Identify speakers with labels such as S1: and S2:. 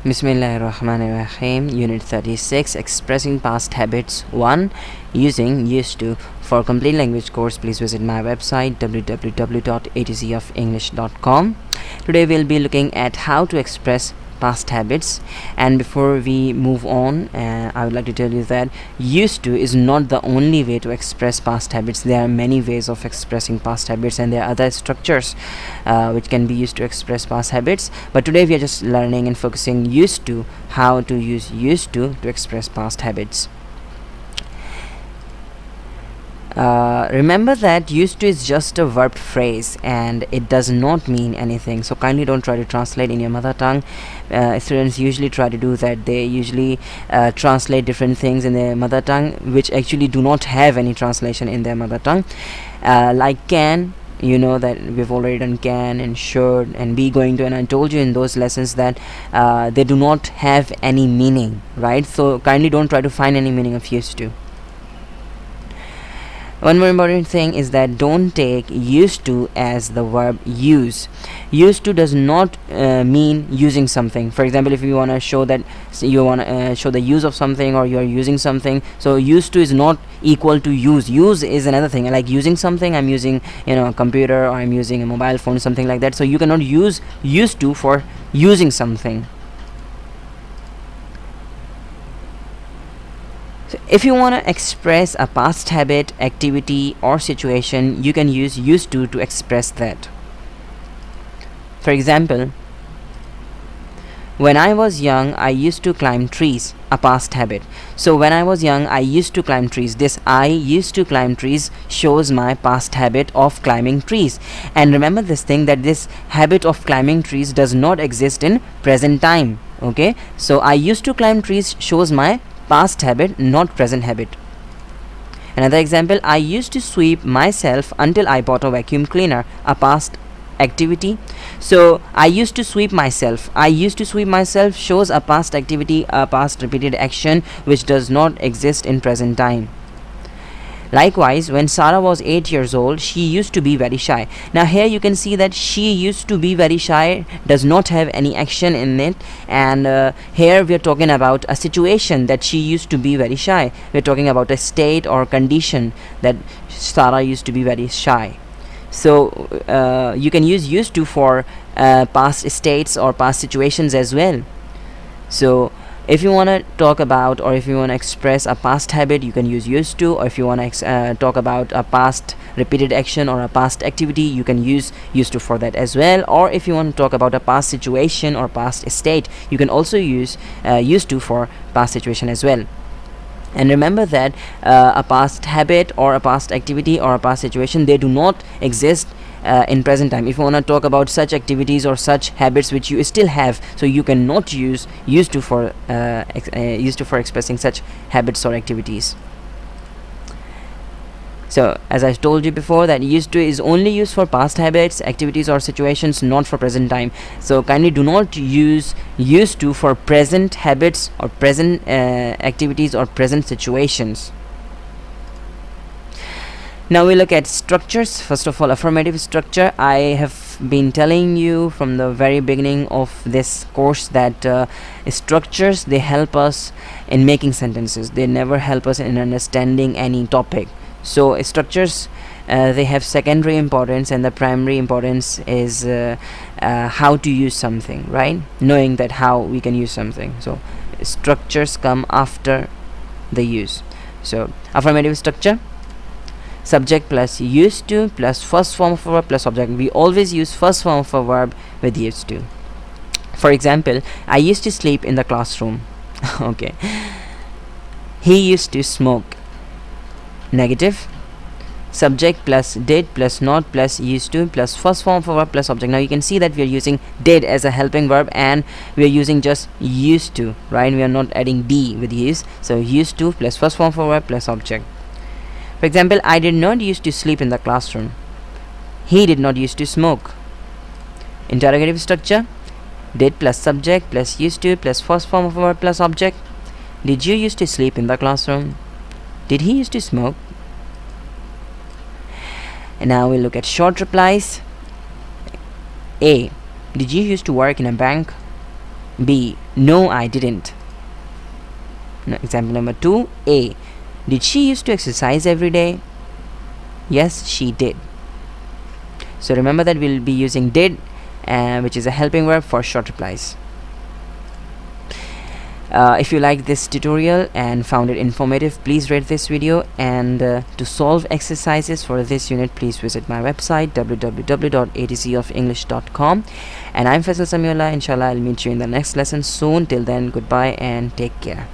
S1: Bismillahirrahmanirrahim. Unit 36, Expressing Past Habits 1, Using Used to. For complete language course, please visit my website www.atcoffenglish.com. Today we'll be looking at how to express past habits, and before we move on, I would like to tell you that used to is not the only way to express past habits. There are many ways of expressing past habits, and there are other structures which can be used to express past habits, but today we are just learning and focusing used to, how to use used to express past habits. Remember that used to is just a verb phrase and it does not mean anything, so kindly don't try to translate in your mother tongue. Students usually try to do that. They usually translate different things in their mother tongue which actually do not have any translation in their mother tongue, like can. You know that we've already done can and should and be going to, and I told you in those lessons that they do not have any meaning, right? So kindly don't try to find any meaning of used to. One more important thing is that don't take used to as the verb use. Used to does not mean using something. For example, if you want to show that you want to show the use of something, or you are using something, so used to is not equal to use. Use is another thing, like using something. I'm using a computer, or I'm using a mobile phone, something like that. So you cannot use used to for using something. So if you want to express a past habit, activity, or situation, you can use used to express that. For example, when I was young, I used to climb trees, a past habit. So when I was young, I used to climb trees. This I used to climb trees shows my past habit of climbing trees. And remember this thing, that this habit of climbing trees does not exist in present time. Okay, so I used to climb trees shows my past habit, not present habit. Another example, I used to sweep myself until I bought a vacuum cleaner, a past activity. So I used to sweep myself. I used to sweep myself shows a past activity, a past repeated action which does not exist in present time. Likewise, when Sarah was 8 years old, she used to be very shy. Now here you can see that she used to be very shy does not have any action in it, and here we are talking about a situation that she used to be very shy. We are talking about a state or condition that Sarah used to be very shy. So you can use used to for past states or past situations as well. So if you want to talk about, or if you want to express a past habit, you can use used to, or if you want to talk about a past repeated action or a past activity, you can use used to for that as well. Or if you want to talk about a past situation or past state, you can also use used to for past situation as well. And remember that a past habit or a past activity or a past situation, they do not exist in present time. If you want to talk about such activities or such habits which you still have, so you cannot use used to for expressing such habits or activities. So as I told you before, that used to is only used for past habits, activities, or situations, not for present time. So kindly do not use used to for present habits or present activities or present situations. Now we look at structures. First of all, affirmative structure. I have been telling you from the very beginning of this course that structures, they help us in making sentences. They never help us in understanding any topic. So structures, they have secondary importance, and the primary importance is how to use something, right? Knowing that how we can use something. So structures come after the use. So affirmative structure: subject plus used to plus first form of a verb plus object. We always use first form of a verb with used to. For example, I used to sleep in the classroom. Okay. He used to smoke. Negative. Subject plus did plus not plus used to plus first form of a verb plus object. Now you can see that we are using did as a helping verb, and we are using just used to, right? We are not adding d with use. So used to plus first form of a verb plus object. For example, I did not used to sleep in the classroom. He did not used to smoke. Interrogative structure: did plus subject plus used to plus first form of a verb plus object. Did you used to sleep in the classroom? Did he used to smoke? And now we'll look at short replies. A. Did you used to work in a bank? B. No, I didn't. Example number 2. A. Did she used to exercise every day? Yes, she did. So remember that we'll be using did, which is a helping verb for short replies. If you like this tutorial and found it informative, please rate this video, and to solve exercises for this unit, please visit my website www.atcoffenglish.com. and I'm Faisal Samiullah. Inshallah, I'll meet you in the next lesson soon. Till then, goodbye and take care.